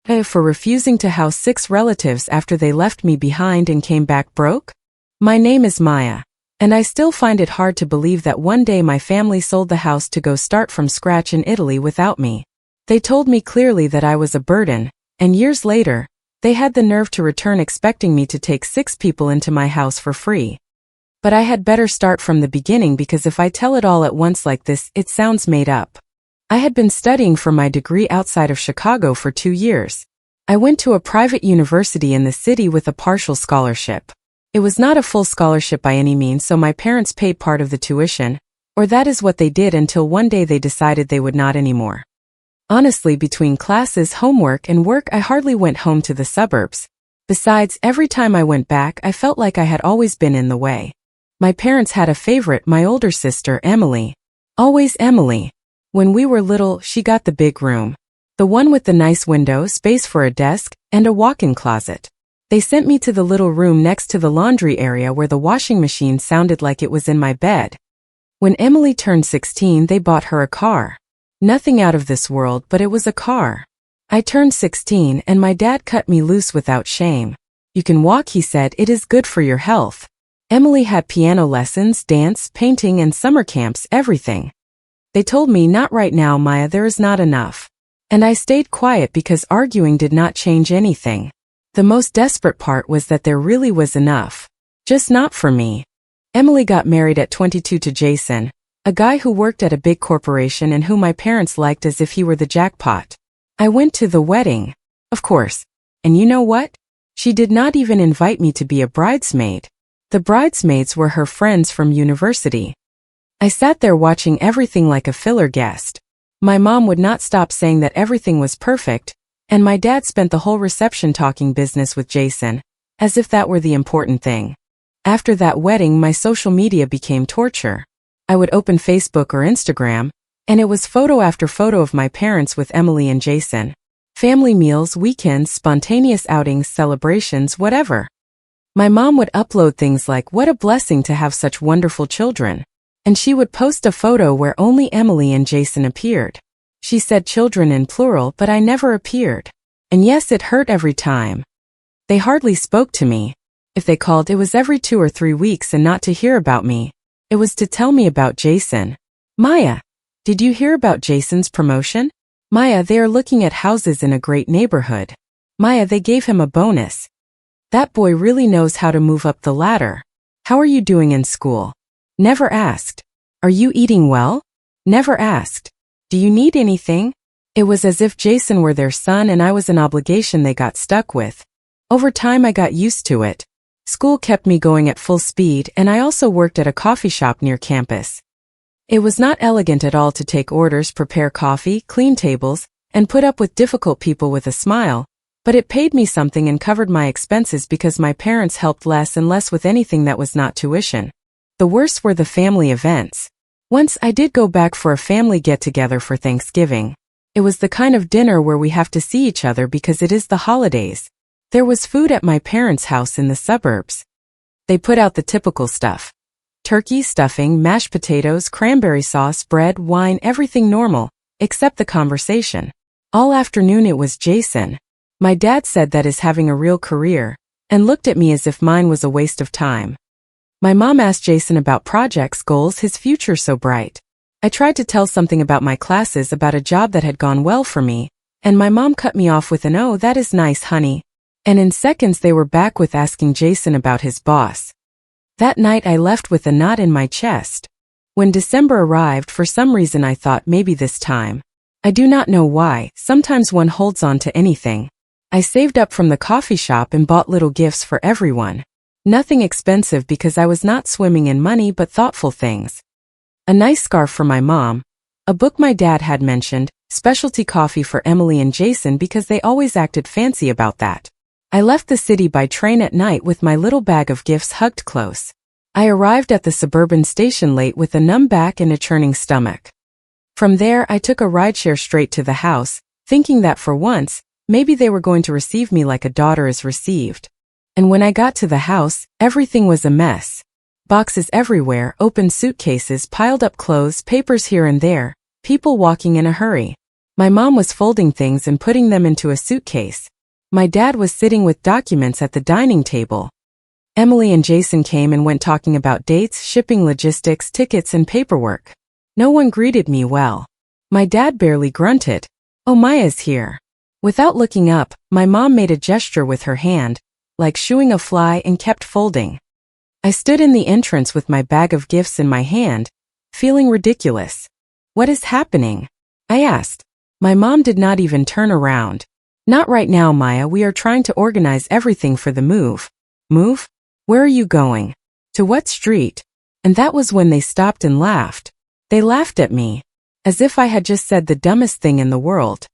For refusing to house 6 relatives after they left me behind and came back broke? My name is Maya, and I still find it hard to believe that one day my family sold the house to go start from scratch in Italy without me. They told me clearly that I was a burden, and years later, they had the nerve to return expecting me to take 6 people into my house for free. But I had better start from the beginning because if I tell it all at once like this, it sounds made up. I had been studying for my degree outside of Chicago for 2 years. I went to a private university in the city with a partial scholarship. It was not a full scholarship by any means, so my parents paid part of the tuition, or that is what they did until one day they decided they would not anymore. Honestly, between classes, homework, and work, I hardly went home to the suburbs. Besides, every time I went back, I felt like I had always been in the way. My parents had a favorite, my older sister, Emily. Always Emily. When we were little, she got the big room. The one with the nice window, space for a desk, and a walk-in closet. They sent me to the little room next to the laundry area where the washing machine sounded like it was in my bed. When Emily turned 16, they bought her a car. Nothing out of this world, but it was a car. I turned 16 and my dad cut me loose without shame. You can walk, he said, it is good for your health. Emily had piano lessons, dance, painting, and summer camps, everything. They told me, not right now, Maya, there is not enough. And I stayed quiet because arguing did not change anything. The most desperate part was that there really was enough. Just not for me. Emily got married at 22 to Jason, a guy who worked at a big corporation and whom my parents liked as if he were the jackpot. I went to the wedding. Of course. And you know what? She did not even invite me to be a bridesmaid. The bridesmaids were her friends from university. I sat there watching everything like a filler guest. My mom would not stop saying that everything was perfect, and my dad spent the whole reception talking business with Jason, as if that were the important thing. After that wedding, my social media became torture. I would open Facebook or Instagram, and it was photo after photo of my parents with Emily and Jason. Family meals, weekends, spontaneous outings, celebrations, whatever. My mom would upload things like, "What a blessing to have such wonderful children." And she would post a photo where only Emily and Jason appeared. She said children in plural, but I never appeared. And yes, it hurt every time. They hardly spoke to me. If they called, it was every 2 or 3 weeks, and not to hear about me. It was to tell me about Jason. "Maya, did you hear about Jason's promotion? Maya, they are looking at houses in a great neighborhood. Maya, they gave him a bonus. That boy really knows how to move up the ladder. How are you doing in school? Never asked. Are you eating well? Never asked. Do you need anything?" It was as if Jason were their son and I was an obligation they got stuck with. Over time I got used to it. School kept me going at full speed, and I also worked at a coffee shop near campus. It was not elegant at all to take orders, prepare coffee, clean tables, and put up with difficult people with a smile, but it paid me something and covered my expenses because my parents helped less and less with anything that was not tuition. The worst were the family events. Once I did go back for a family get-together for Thanksgiving. It was the kind of dinner where we have to see each other because it is the holidays. There was food at my parents' house in the suburbs. They put out the typical stuff. Turkey, stuffing, mashed potatoes, cranberry sauce, bread, wine, everything normal, except the conversation. All afternoon it was Jason. My dad said that is having a real career, and looked at me as if mine was a waste of time. My mom asked Jason about projects, goals, his future so bright. I tried to tell something about my classes, about a job that had gone well for me, and my mom cut me off with an "Oh, that is nice, honey." And in seconds they were back with asking Jason about his boss. That night I left with a knot in my chest. When December arrived, for some reason I thought maybe this time. I do not know why, sometimes one holds on to anything. I saved up from the coffee shop and bought little gifts for everyone. Nothing expensive because I was not swimming in money, but thoughtful things. A nice scarf for my mom, a book my dad had mentioned, specialty coffee for Emily and Jason because they always acted fancy about that. I left the city by train at night with my little bag of gifts hugged close. I arrived at the suburban station late with a numb back and a churning stomach. From there I took a rideshare straight to the house, thinking that for once, maybe they were going to receive me like a daughter is received. And when I got to the house, everything was a mess. Boxes everywhere, open suitcases, piled up clothes, papers here and there, people walking in a hurry. My mom was folding things and putting them into a suitcase. My dad was sitting with documents at the dining table. Emily and Jason came and went talking about dates, shipping logistics, tickets, and paperwork. No one greeted me well. My dad barely grunted. "Oh, Maya's here." Without looking up, my mom made a gesture with her hand, like shooing a fly, and kept folding. I stood in the entrance with my bag of gifts in my hand, feeling ridiculous. "What is happening?" I asked. My mom did not even turn around. "Not right now, Maya. We are trying to organize everything for the move." "Move? Where are you going? To what street?" And that was when they stopped and laughed. They laughed at me, as if I had just said the dumbest thing in the world.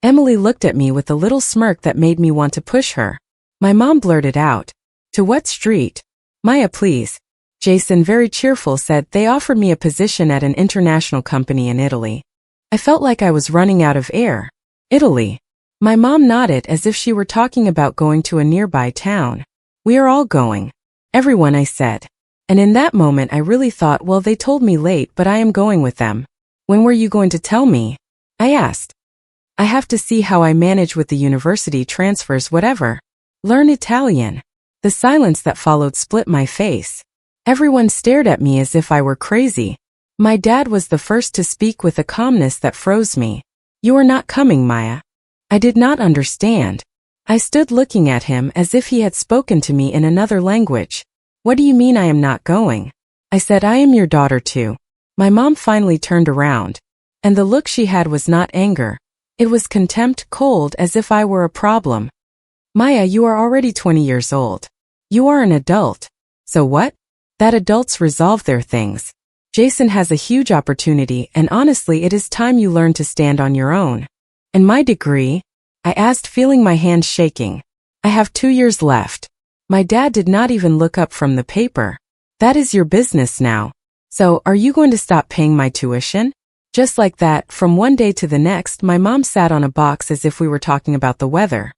Emily looked at me with a little smirk that made me want to push her. My mom blurted out, "To what street?" "Maya, please." Jason, very cheerful, said they offered me a position at an international company in Italy. I felt like I was running out of air. "Italy?" My mom nodded as if she were talking about going to a nearby town. "We are all going." "Everyone," I said. And in that moment I really thought, well, they told me late, but I am going with them. "When were you going to tell me?" I asked. "I have to see how I manage with the university transfers, whatever. Learn Italian." The silence that followed split my face. Everyone stared at me as if I were crazy. My dad was the first to speak with a calmness that froze me. "You are not coming, Maya." I did not understand. I stood looking at him as if he had spoken to me in another language. "What do you mean I am not going?" I said, "I am your daughter too." My mom finally turned around, and the look she had was not anger. It was contempt, cold, as if I were a problem. "Maya, you are already 20 years old. You are an adult." "So what?" "That adults resolve their things. Jason has a huge opportunity, and honestly it is time you learn to stand on your own." "And my degree?" I asked, feeling my hands shaking. "I have 2 years left." My dad did not even look up from the paper. "That is your business now. So, are you going to stop paying my tuition?" Just like that, from one day to the next, my mom sat on a box as if we were talking about the weather.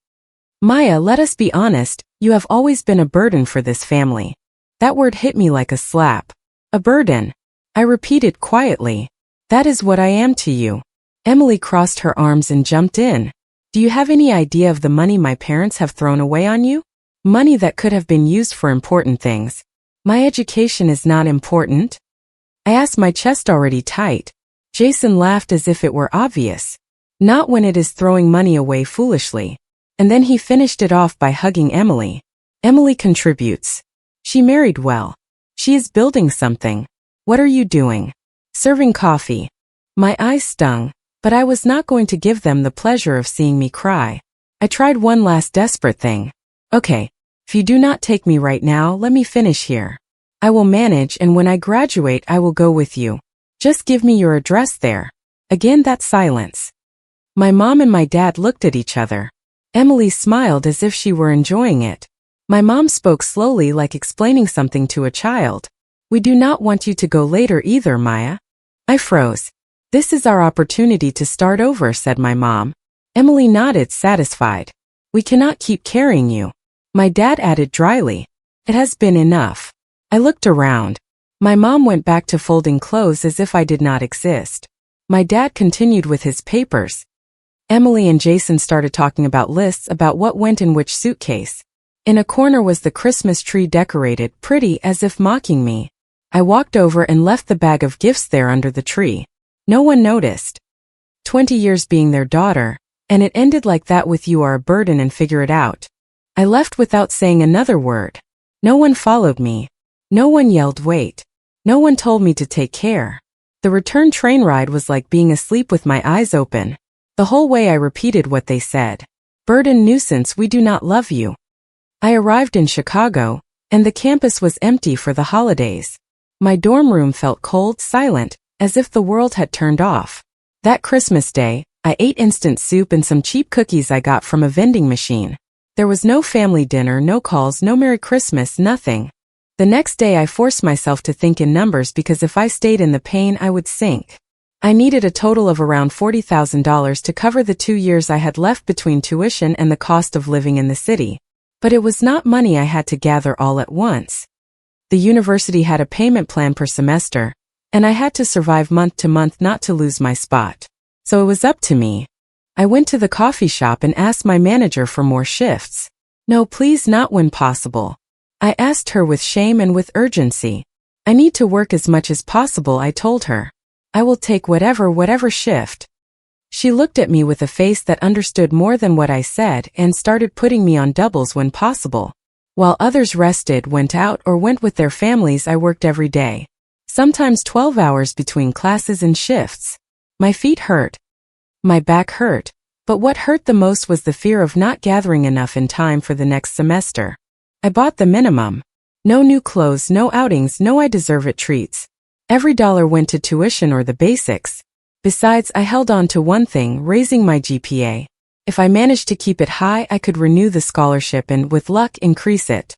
"Maya, let us be honest, you have always been a burden for this family." That word hit me like a slap. "A burden?" I repeated quietly. "That is what I am to you." Emily crossed her arms and jumped in. "Do you have any idea of the money my parents have thrown away on you? Money that could have been used for important things. My education is not important?" I asked, my chest already tight. Jason laughed as if it were obvious. "Not when it is throwing money away foolishly." And then he finished it off by hugging Emily. "Emily contributes. She married well. She is building something. What are you doing?" "Serving coffee." My eyes stung, but I was not going to give them the pleasure of seeing me cry. I tried one last desperate thing. "Okay, if you do not take me right now, let me finish here. I will manage, and when I graduate I will go with you. Just give me your address there." Again that silence. My mom and my dad looked at each other. Emily smiled as if she were enjoying it. My mom spoke slowly, like explaining something to a child. "We do not want you to go later either, Maya." I froze. "This is our opportunity to start over," said my mom. Emily nodded, satisfied. "We cannot keep carrying you." My dad added dryly, "It has been enough." I looked around. My mom went back to folding clothes as if I did not exist. My dad continued with his papers. Emily and Jason started talking about lists about what went in which suitcase. In a corner was the Christmas tree decorated, pretty, as if mocking me. I walked over and left the bag of gifts there under the tree. No one noticed. 20 years being their daughter, and it ended like that with "You are a burden and figure it out." I left without saying another word. No one followed me. No one yelled wait. No one told me to take care. The return train ride was like being asleep with my eyes open. The whole way I repeated what they said. "Burden, nuisance, we do not love you." I arrived in Chicago, and the campus was empty for the holidays. My dorm room felt cold, silent, as if the world had turned off. That Christmas day, I ate instant soup and some cheap cookies I got from a vending machine. There was no family dinner, no calls, no Merry Christmas, nothing. The next day I forced myself to think in numbers because if I stayed in the pain I would sink. I needed a total of around $40,000 to cover the 2 years I had left between tuition and the cost of living in the city. But it was not money I had to gather all at once. The university had a payment plan per semester, and I had to survive month to month not to lose my spot. So it was up to me. I went to the coffee shop and asked my manager for more shifts. No, please, not when possible. I asked her with shame and with urgency. I need to work as much as possible, I told her. I will take whatever shift. She looked at me with a face that understood more than what I said and started putting me on doubles when possible. While others rested, went out, or went with their families, I worked every day. Sometimes 12 hours between classes and shifts. My feet hurt. My back hurt. But what hurt the most was the fear of not gathering enough in time for the next semester. I bought the minimum. No new clothes, no outings, no I deserve it treats. Every dollar went to tuition or the basics. Besides, I held on to one thing, raising my GPA. If I managed to keep it high, I could renew the scholarship and, with luck, increase it.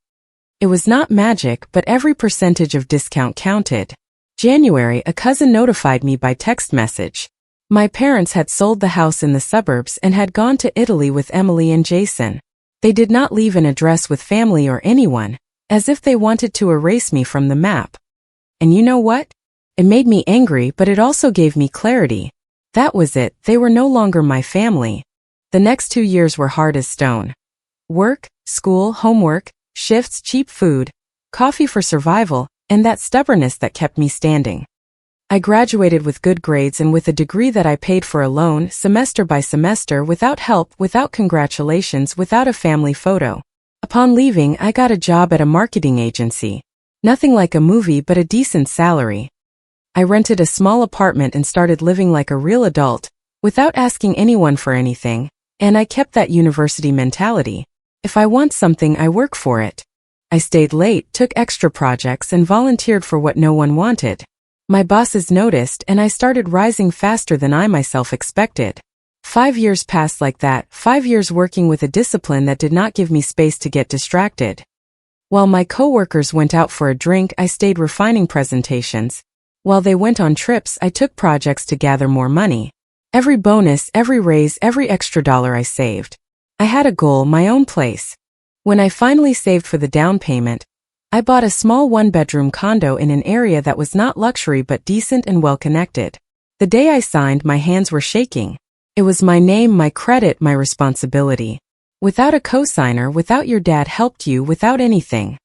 It was not magic, but every percentage of discount counted. January, a cousin notified me by text message. My parents had sold the house in the suburbs and had gone to Italy with Emily and Jason. They did not leave an address with family or anyone, as if they wanted to erase me from the map. And you know what? It made me angry, but it also gave me clarity. That was it, they were no longer my family. The next 2 years were hard as stone. Work, school, homework, shifts, cheap food, coffee for survival, and that stubbornness that kept me standing. I graduated with good grades and with a degree that I paid for alone, semester by semester, without help, without congratulations, without a family photo. Upon leaving, I got a job at a marketing agency. Nothing like a movie, but a decent salary. I rented a small apartment and started living like a real adult, without asking anyone for anything, and I kept that university mentality. If I want something, I work for it. I stayed late, took extra projects, and volunteered for what no one wanted. My bosses noticed, and I started rising faster than I myself expected. 5 years passed like that, 5 years working with a discipline that did not give me space to get distracted. While my coworkers went out for a drink, I stayed refining presentations. While they went on trips, I took projects to gather more money. Every bonus, every raise, every extra dollar I saved. I had a goal, my own place. When I finally saved for the down payment, I bought a small one-bedroom condo in an area that was not luxury but decent and well-connected. The day I signed, my hands were shaking. It was my name, my credit, my responsibility. Without a cosigner, without your dad helped you, without anything.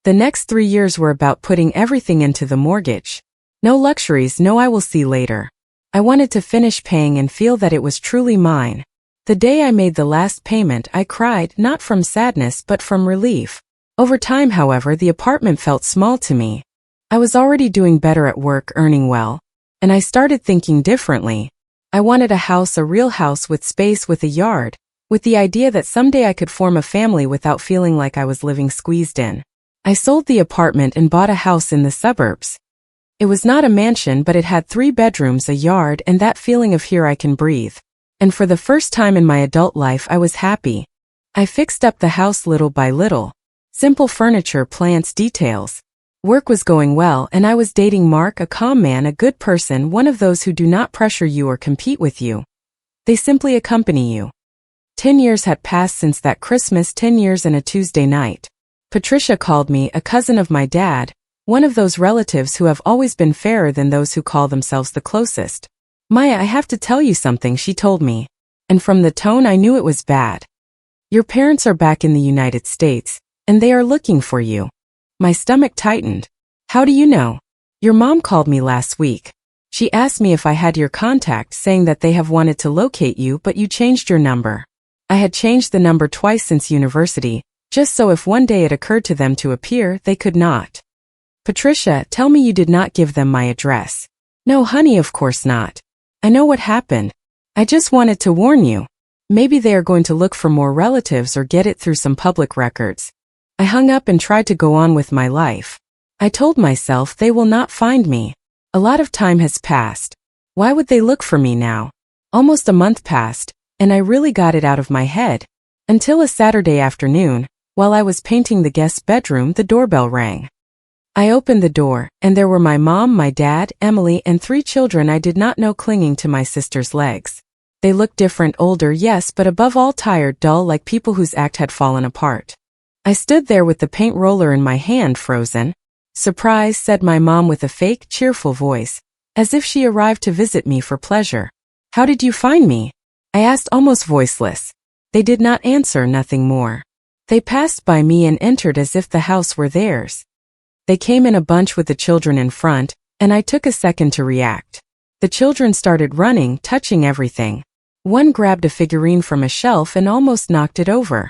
The next 3 years were about putting everything into the mortgage. No luxuries, no I will see later. I wanted to finish paying and feel that it was truly mine. The day I made the last payment, I cried, not from sadness but from relief. Over time, however, the apartment felt small to me. I was already doing better at work, earning well. And I started thinking differently. I wanted a house, a real house with space, with a yard, with the idea that someday I could form a family without feeling like I was living squeezed in. I sold the apartment and bought a house in the suburbs. It was not a mansion, but it had 3 bedrooms, a yard, and that feeling of here I can breathe. And for the first time in my adult life, I was happy. I fixed up the house little by little. Simple furniture, plants, details. Work was going well, and I was dating Mark, a calm man, a good person, one of those who do not pressure you or compete with you. They simply accompany you. 10 years had passed since that Christmas, 10 years and a Tuesday night. Patricia called me, a cousin of my dad, one of those relatives who have always been fairer than those who call themselves the closest. Maya, I have to tell you something, she told me. And from the tone I knew it was bad. Your parents are back in the United States, and they are looking for you. My stomach tightened. How do you know? Your mom called me last week. She asked me if I had your contact, saying that they have wanted to locate you, but you changed your number. I had changed the number twice since university, just so if one day it occurred to them to appear, they could not. Patricia, tell me you did not give them my address. No, honey, of course not. I know what happened. I just wanted to warn you. Maybe they are going to look for more relatives or get it through some public records. I hung up and tried to go on with my life. I told myself they will not find me. A lot of time has passed. Why would they look for me now? Almost a month passed, and I really got it out of my head. Until a Saturday afternoon, while I was painting the guest's bedroom, the doorbell rang. I opened the door, and there were my mom, my dad, Emily, and 3 children I did not know clinging to my sister's legs. They looked different, older, yes, but above all tired, dull, like people whose act had fallen apart. I stood there with the paint roller in my hand, frozen. Surprise, said my mom with a fake, cheerful voice, as if she arrived to visit me for pleasure. How did you find me? I asked, almost voiceless. They did not answer, nothing more. They passed by me and entered as if the house were theirs. They came in a bunch with the children in front, and I took a second to react. The children started running, touching everything. One grabbed a figurine from a shelf and almost knocked it over.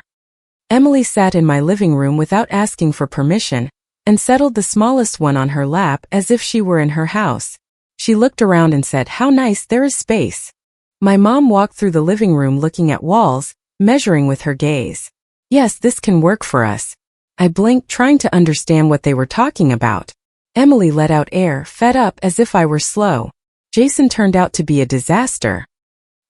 Emily sat in my living room without asking for permission, and settled the smallest one on her lap as if she were in her house. She looked around and said, "How nice, there is space." My mom walked through the living room looking at walls, measuring with her gaze. "Yes, this can work for us." I blinked, trying to understand what they were talking about. Emily let out air, fed up, as if I were slow. Jason turned out to be a disaster.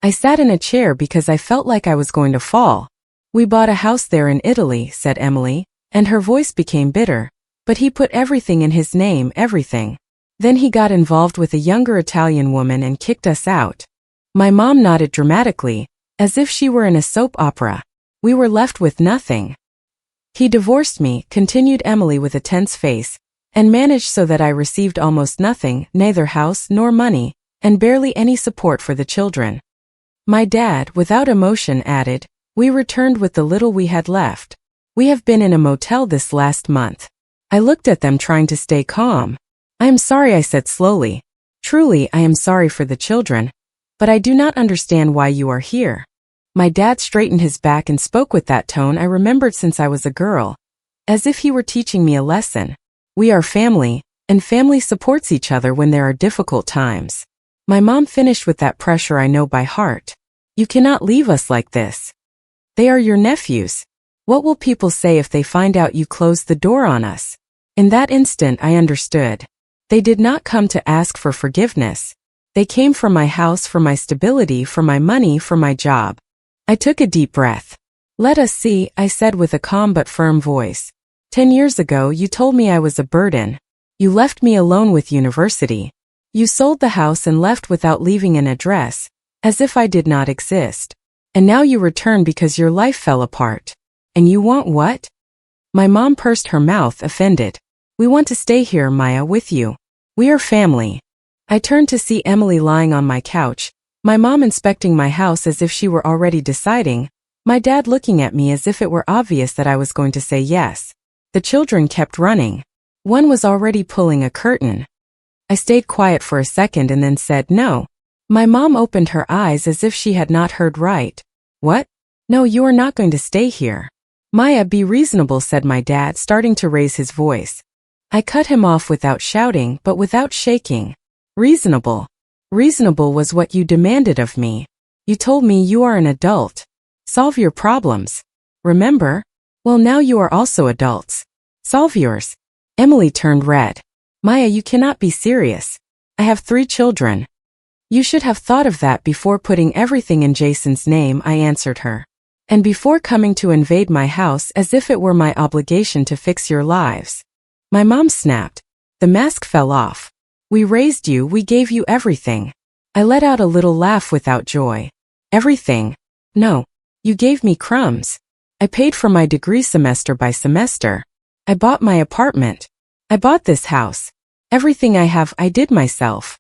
I sat in a chair because I felt like I was going to fall. "We bought a house there in Italy," said Emily, and her voice became bitter. "But he put everything in his name, everything. Then he got involved with a younger Italian woman and kicked us out." My mom nodded dramatically, as if she were in a soap opera. "We were left with nothing." "He divorced me," continued Emily with a tense face, "and managed so that I received almost nothing, neither house nor money, and barely any support for the children." My dad, without emotion, added, "We returned with the little we had left. We have been in a motel this last month." I looked at them, trying to stay calm. "I am sorry," I said slowly. "Truly, I am sorry for the children. But I do not understand why you are here." My dad straightened his back and spoke with that tone I remembered since I was a girl, as if he were teaching me a lesson. "We are family, and family supports each other when there are difficult times." My mom finished with that pressure I know by heart. "You cannot leave us like this. They are your nephews. What will people say if they find out you closed the door on us?" In that instant I understood. They did not come to ask for forgiveness. They came for my house, for my stability, for my money, for my job. I took a deep breath. "Let us see," I said with a calm but firm voice. 10 years ago you told me I was a burden. You left me alone with university. You sold the house and left without leaving an address, as if I did not exist. And now you return because your life fell apart. And you want what?" My mom pursed her mouth, offended. "We want to stay here, Maya, with you. We are family." I turned to see Emily lying on my couch, my mom inspecting my house as if she were already deciding, my dad looking at me as if it were obvious that I was going to say yes. The children kept running. One was already pulling a curtain. I stayed quiet for a second and then said no. My mom opened her eyes as if she had not heard right. "What? No, you are not going to stay here." "Maya, be reasonable," said my dad, starting to raise his voice. I cut him off without shouting, but without shaking. "Reasonable. Reasonable was what you demanded of me. You told me you are an adult. Solve your problems. Remember? Well, now you are also adults. Solve yours." Emily turned red. "Maya, you cannot be serious. I have 3 children." "You should have thought of that before putting everything in Jason's name," I answered her. "And before coming to invade my house as if it were my obligation to fix your lives." My mom snapped. The mask fell off. "We raised you, we gave you everything." I let out a little laugh without joy. "Everything? No. You gave me crumbs. I paid for my degree semester by semester. I bought my apartment. I bought this house. Everything I have, I did myself.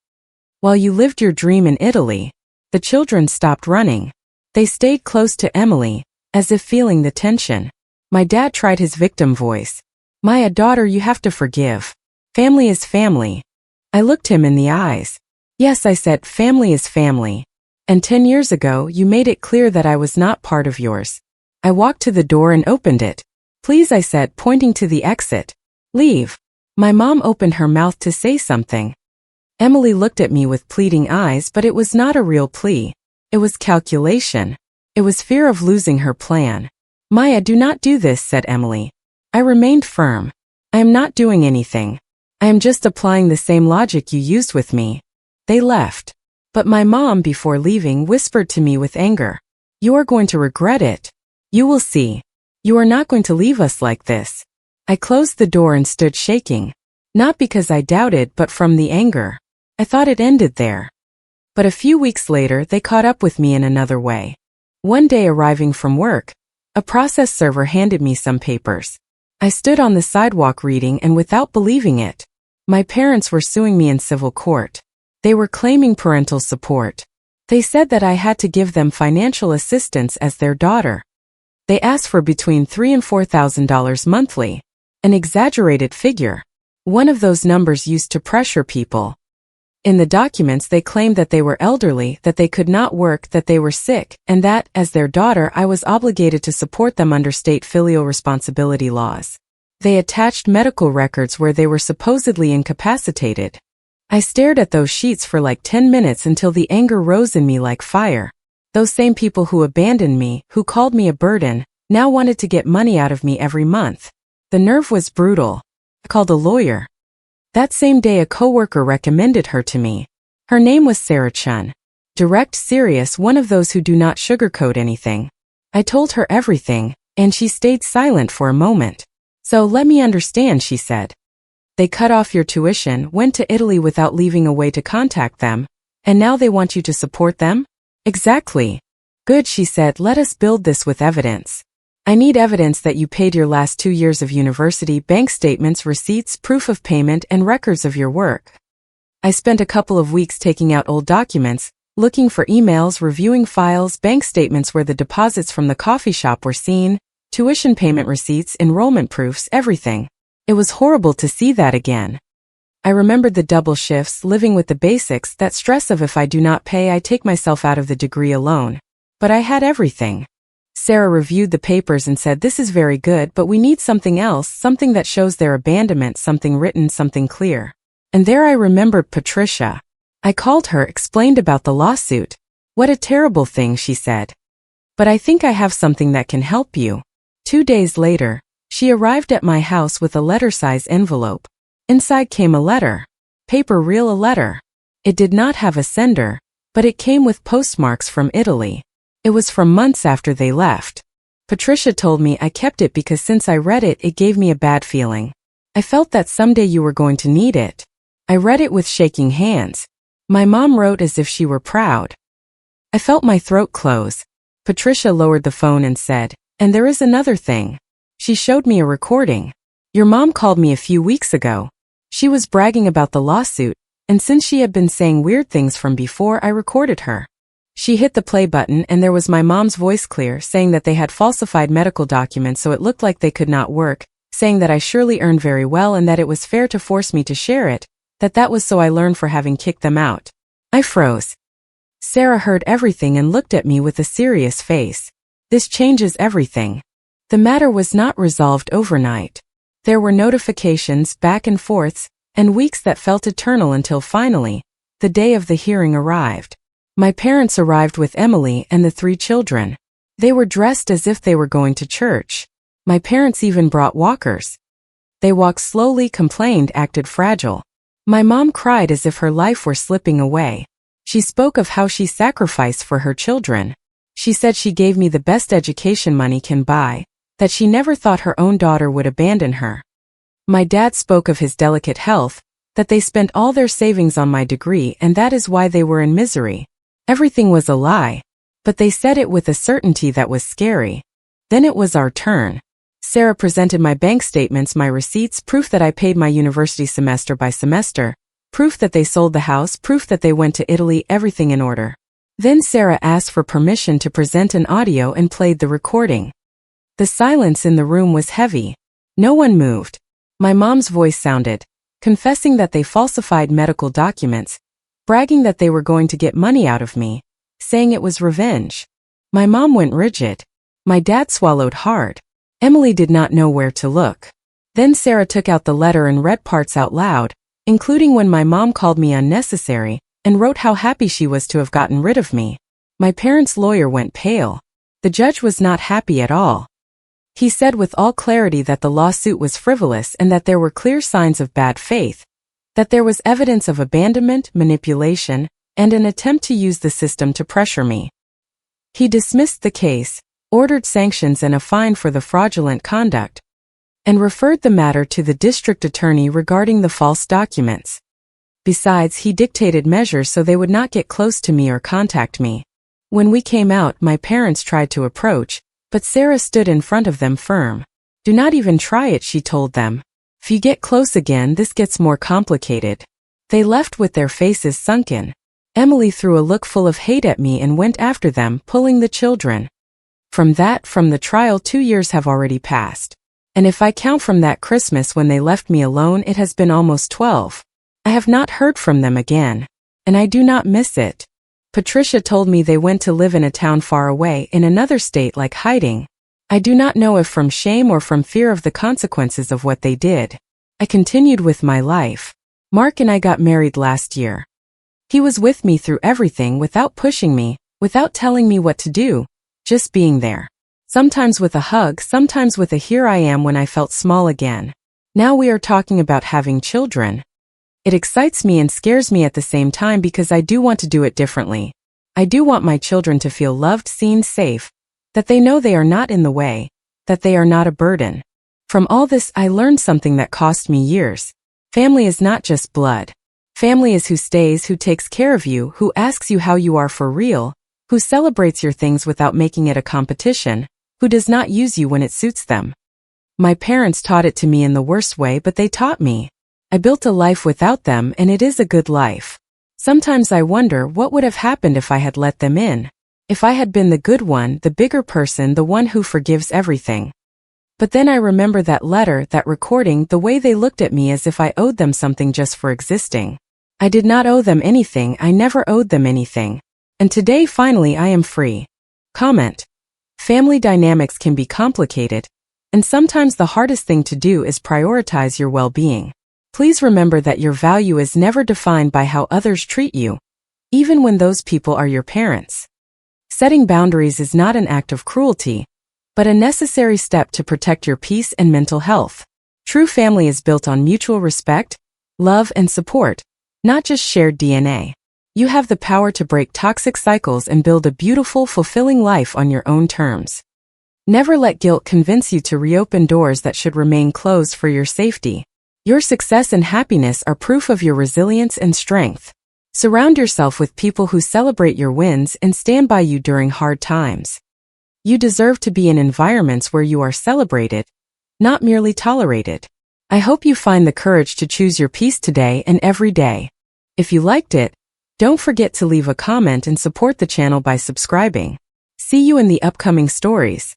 While you lived your dream in Italy." The children stopped running. They stayed close to Emily, as if feeling the tension. My dad tried his victim voice. "Maya, daughter, you have to forgive. Family is family." I looked him in the eyes. "Yes," I said, "family is family. And 10 years ago you made it clear that I was not part of yours." I walked to the door and opened it. "Please," I said, pointing to the exit. "Leave." My mom opened her mouth to say something. Emily looked at me with pleading eyes, but it was not a real plea. It was calculation. It was fear of losing her plan. "Maya, do not do this," said Emily. I remained firm. "I am not doing anything. I am just applying the same logic you used with me." They left. But my mom, before leaving, whispered to me with anger. "You are going to regret it. You will see. You are not going to leave us like this." I closed the door and stood shaking. Not because I doubted, but from the anger. I thought it ended there. But a few weeks later, they caught up with me in another way. One day, arriving from work, a process server handed me some papers. I stood on the sidewalk reading and without believing it. My parents were suing me in civil court. They were claiming parental support. They said that I had to give them financial assistance as their daughter. They asked for between $3,000 and $4,000 monthly, an exaggerated figure, one of those numbers used to pressure people. In the documents they claimed that they were elderly, that they could not work, that they were sick, and that, as their daughter, I was obligated to support them under state filial responsibility laws. They attached medical records where they were supposedly incapacitated. I stared at those sheets for like 10 minutes until the anger rose in me like fire. Those same people who abandoned me, who called me a burden, now wanted to get money out of me every month. The nerve was brutal. I called a lawyer. That same day a coworker recommended her to me. Her name was Sarah Chun. Direct, serious, one of those who do not sugarcoat anything. I told her everything, and she stayed silent for a moment. So let me understand, she said. They cut off your tuition, went to Italy without leaving a way to contact them, and now they want you to support them? Exactly. Good, she said, let us build this with evidence. I need evidence that you paid your last 2 years of university, bank statements, receipts, proof of payment, and records of your work. I spent a couple of weeks taking out old documents, looking for emails, reviewing files, bank statements where the deposits from the coffee shop were seen, tuition payment receipts, enrollment proofs, everything. It was horrible to see that again. I remembered the double shifts, living with the basics, that stress of if I do not pay I take myself out of the degree alone. But I had everything. Sarah reviewed the papers and said, this is very good, but we need something else, something that shows their abandonment, something written, something clear. And there I remembered Patricia. I called her, explained about the lawsuit. What a terrible thing, she said. But I think I have something that can help you. 2 days later, she arrived at my house with a letter-size envelope. Inside came a letter. Paper real, a letter. It did not have a sender, but it came with postmarks from Italy. It was from months after they left. Patricia told me I kept it because since I read it, it gave me a bad feeling. I felt that someday you were going to need it. I read it with shaking hands. My mom wrote as if she were proud. I felt my throat close. Patricia lowered the phone and said, and there is another thing. She showed me a recording. Your mom called me a few weeks ago. She was bragging about the lawsuit, and since she had been saying weird things from before, I recorded her. She hit the play button and there was my mom's voice clear, saying that they had falsified medical documents so it looked like they could not work, saying that I surely earned very well and that it was fair to force me to share it, that was so I learned for having kicked them out. I froze. Sarah heard everything and looked at me with a serious face. This changes everything. The matter was not resolved overnight. There were notifications, back and forths, and weeks that felt eternal until finally, the day of the hearing arrived. My parents arrived with Emily and the 3 children. They were dressed as if they were going to church. My parents even brought walkers. They walked slowly, complained, acted fragile. My mom cried as if her life were slipping away. She spoke of how she sacrificed for her children. She said she gave me the best education money can buy, that she never thought her own daughter would abandon her. My dad spoke of his delicate health, that they spent all their savings on my degree and that is why they were in misery. Everything was a lie, but they said it with a certainty that was scary. Then it was our turn. Sarah presented my bank statements, my receipts, proof that I paid my university semester by semester, proof that they sold the house, proof that they went to Italy, everything in order. Then Sarah asked for permission to present an audio and played the recording. The silence in the room was heavy. No one moved. My mom's voice sounded, confessing that they falsified medical documents, bragging that they were going to get money out of me, saying it was revenge. My mom went rigid. My dad swallowed hard. Emily did not know where to look. Then Sarah took out the letter and read parts out loud, including when my mom called me unnecessary, and wrote how happy she was to have gotten rid of me. My parents' lawyer went pale. The judge was not happy at all. He said with all clarity that the lawsuit was frivolous and that there were clear signs of bad faith, that there was evidence of abandonment, manipulation, and an attempt to use the system to pressure me. He dismissed the case, ordered sanctions and a fine for the fraudulent conduct, and referred the matter to the district attorney regarding the false documents. Besides, he dictated measures so they would not get close to me or contact me. When we came out, my parents tried to approach, but Sarah stood in front of them firm. Do not even try it, she told them. If you get close again, this gets more complicated. They left with their faces sunken. Emily threw a look full of hate at me and went after them, pulling the children. From the trial 2 years have already passed. And if I count from that Christmas when they left me alone, it has been almost 12. I have not heard from them again. And I do not miss it. Patricia told me they went to live in a town far away in another state, like hiding. I do not know if from shame or from fear of the consequences of what they did. I continued with my life. Mark and I got married last year. He was with me through everything without pushing me, without telling me what to do, just being there. Sometimes with a hug, sometimes with a here I am when I felt small again. Now we are talking about having children. It excites me and scares me at the same time because I do want to do it differently. I do want my children to feel loved, seen, safe, that they know they are not in the way, that they are not a burden. From all this, I learned something that cost me years. Family is not just blood. Family is who stays, who takes care of you, who asks you how you are for real, who celebrates your things without making it a competition, who does not use you when it suits them. My parents taught it to me in the worst way, but they taught me. I built a life without them, and it is a good life. Sometimes I wonder what would have happened if I had let them in. If I had been the good one, the bigger person, the one who forgives everything. But then I remember that letter, that recording, the way they looked at me as if I owed them something just for existing. I did not owe them anything, I never owed them anything. And today finally I am free. Comment. Family dynamics can be complicated, and sometimes the hardest thing to do is prioritize your well-being. Please remember that your value is never defined by how others treat you, even when those people are your parents. Setting boundaries is not an act of cruelty, but a necessary step to protect your peace and mental health. True family is built on mutual respect, love, and support, not just shared DNA. You have the power to break toxic cycles and build a beautiful, fulfilling life on your own terms. Never let guilt convince you to reopen doors that should remain closed for your safety. Your success and happiness are proof of your resilience and strength. Surround yourself with people who celebrate your wins and stand by you during hard times. You deserve to be in environments where you are celebrated, not merely tolerated. I hope you find the courage to choose your peace today and every day. If you liked it, don't forget to leave a comment and support the channel by subscribing. See you in the upcoming stories.